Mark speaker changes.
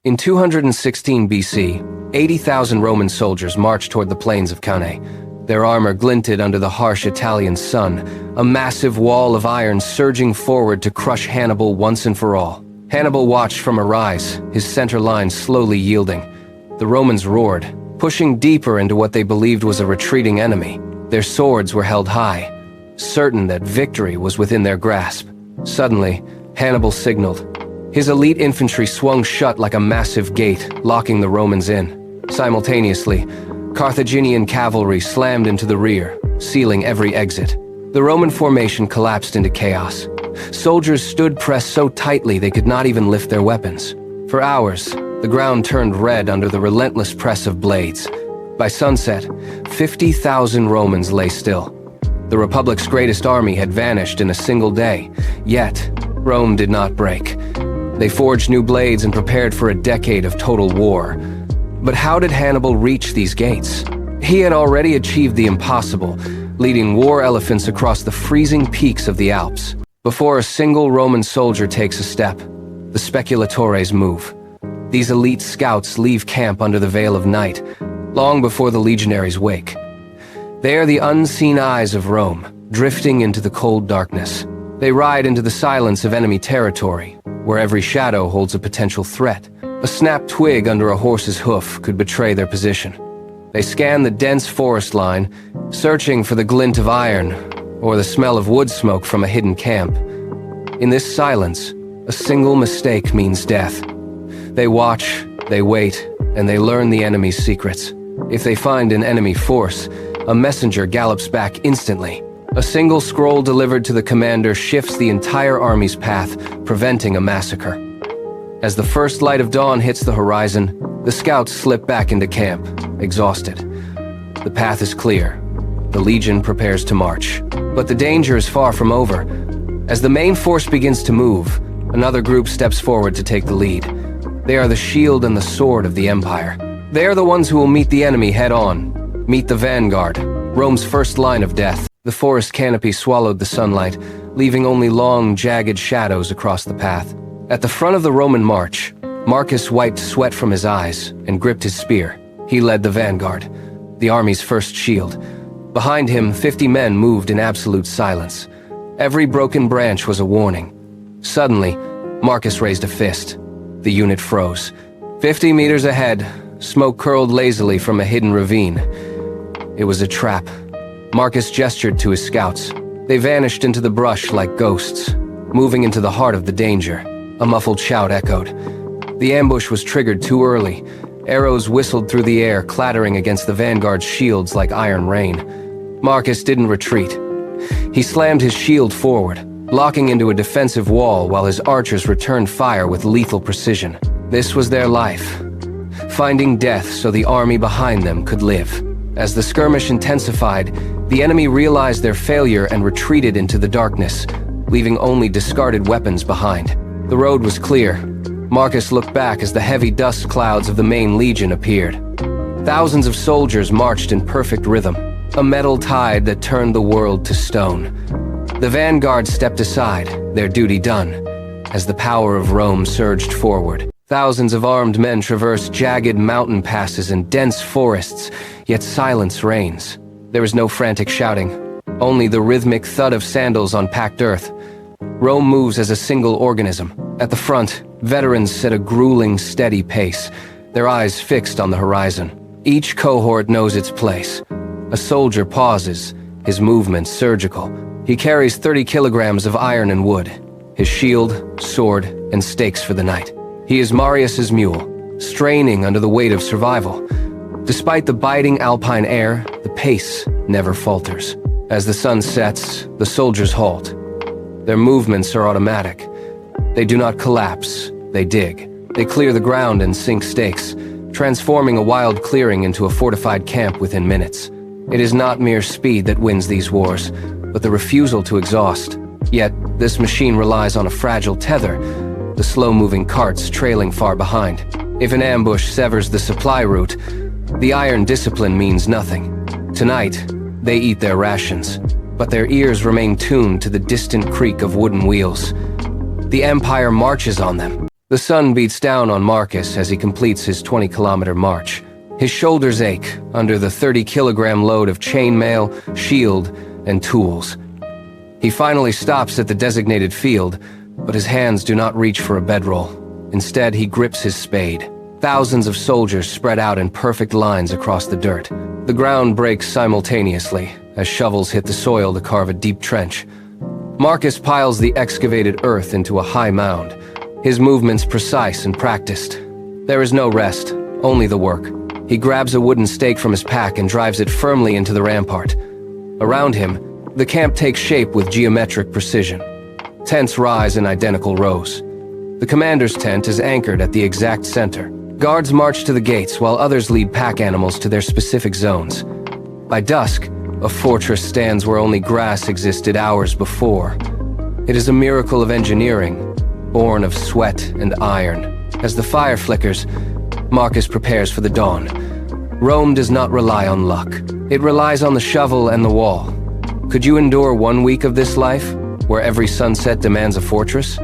Speaker 1: In 216 BC, 80,000 Roman soldiers marched toward the plains of Cannae. Their armor glinted under the harsh Italian sun, a massive wall of iron surging forward to crush Hannibal once and for all. Hannibal watched from a rise, his center line slowly yielding. The Romans roared, pushing deeper into what they believed was a retreating enemy. Their swords were held high, certain that victory was within their grasp. Suddenly, Hannibal signaled. His elite infantry swung shut like a massive gate, locking the Romans in. Simultaneously, Carthaginian cavalry slammed into the rear, sealing every exit. The Roman formation collapsed into chaos. Soldiers stood pressed so tightly they could not even lift their weapons. For hours, the ground turned red under the relentless press of blades. By sunset, 50,000 Romans lay still. The Republic's greatest army had vanished in a single day, yet Rome did not break. They forged new blades and prepared for a decade of total war. But how did Hannibal reach these gates? He had already achieved the impossible, leading war elephants across the freezing peaks of the Alps. Before a single Roman soldier takes a step, the speculatores move. These elite scouts leave camp under the veil of night, long before the legionaries wake. They are the unseen eyes of Rome, drifting into the cold darkness. They ride into the silence of enemy territory, where every shadow holds a potential threat. A snapped twig under a horse's hoof could betray their position. They scan the dense forest line, searching for the glint of iron or the smell of wood smoke from a hidden camp. In this silence, a single mistake means death. They watch, they wait, and they learn the enemy's secrets. If they find an enemy force, a messenger gallops back instantly. A single scroll delivered to the commander shifts the entire army's path, preventing a massacre. As the first light of dawn hits the horizon, the scouts slip back into camp, exhausted. The path is clear. The legion prepares to march. But the danger is far from over. As the main force begins to move, another group steps forward to take the lead. They are the shield and the sword of the empire. They are the ones who will meet the enemy head-on. Meet the vanguard, Rome's first line of death. The forest canopy swallowed the sunlight, leaving only long, jagged shadows across the path. At the front of the Roman march, Marcus wiped sweat from his eyes and gripped his spear. He led the vanguard, the army's first shield. Behind him, 50 men moved in absolute silence. Every broken branch was a warning. Suddenly, Marcus raised a fist. The unit froze. 50 meters ahead, smoke curled lazily from a hidden ravine. It was a trap. Marcus gestured to his scouts. They vanished into the brush like ghosts, moving into the heart of the danger. A muffled shout echoed. The ambush was triggered too early. Arrows whistled through the air, clattering against the vanguard's shields like iron rain. Marcus didn't retreat. He slammed his shield forward, locking into a defensive wall while his archers returned fire with lethal precision. This was their life, finding death so the army behind them could live. As the skirmish intensified, the enemy realized their failure and retreated into the darkness, leaving only discarded weapons behind. The road was clear. Marcus looked back as the heavy dust clouds of the main legion appeared. Thousands of soldiers marched in perfect rhythm, a metal tide that turned the world to stone. The vanguard stepped aside, their duty done, as the power of Rome surged forward. Thousands of armed men traversed jagged mountain passes and dense forests, yet silence reigns. There was no frantic shouting, only the rhythmic thud of sandals on packed earth. Rome moves as a single organism. At the front, veterans set a grueling, steady pace, their eyes fixed on the horizon. Each cohort knows its place. A soldier pauses, his movements surgical. He carries 30 kilograms of iron and wood, his shield, sword, and stakes for the night. He is Marius's mule, straining under the weight of survival. Despite the biting alpine air, the pace never falters. As the sun sets, the soldiers halt. Their movements are automatic. They do not collapse, they dig. They clear the ground and sink stakes, transforming a wild clearing into a fortified camp within minutes. It is not mere speed that wins these wars, but the refusal to exhaust. Yet, this machine relies on a fragile tether, the slow-moving carts trailing far behind. If an ambush severs the supply route, the iron discipline means nothing. Tonight, they eat their rations, but their ears remain tuned to the distant creak of wooden wheels. The Empire marches on them, The sun beats down on Marcus as he completes his 20-kilometer march. His shoulders ache under the 30-kilogram load of chainmail, shield, and tools. He finally stops at the designated field, but his hands do not reach for a bedroll. Instead, he grips his spade. Thousands of soldiers spread out in perfect lines across the dirt. The ground breaks simultaneously as shovels hit the soil to carve a deep trench. Marcus piles the excavated earth into a high mound, his movements precise and practiced. There is no rest, only the work. He grabs a wooden stake from his pack and drives it firmly into the rampart. Around him, the camp takes shape with geometric precision. Tents rise in identical rows. The commander's tent is anchored at the exact center. Guards march to the gates while others lead pack animals to their specific zones. By dusk, a fortress stands where only grass existed hours before. It is a miracle of engineering, born of sweat and iron. As the fire flickers, Marcus prepares for the dawn. Rome does not rely on luck. It relies on the shovel and the wall. Could you endure 1 week of this life, where every sunset demands a fortress?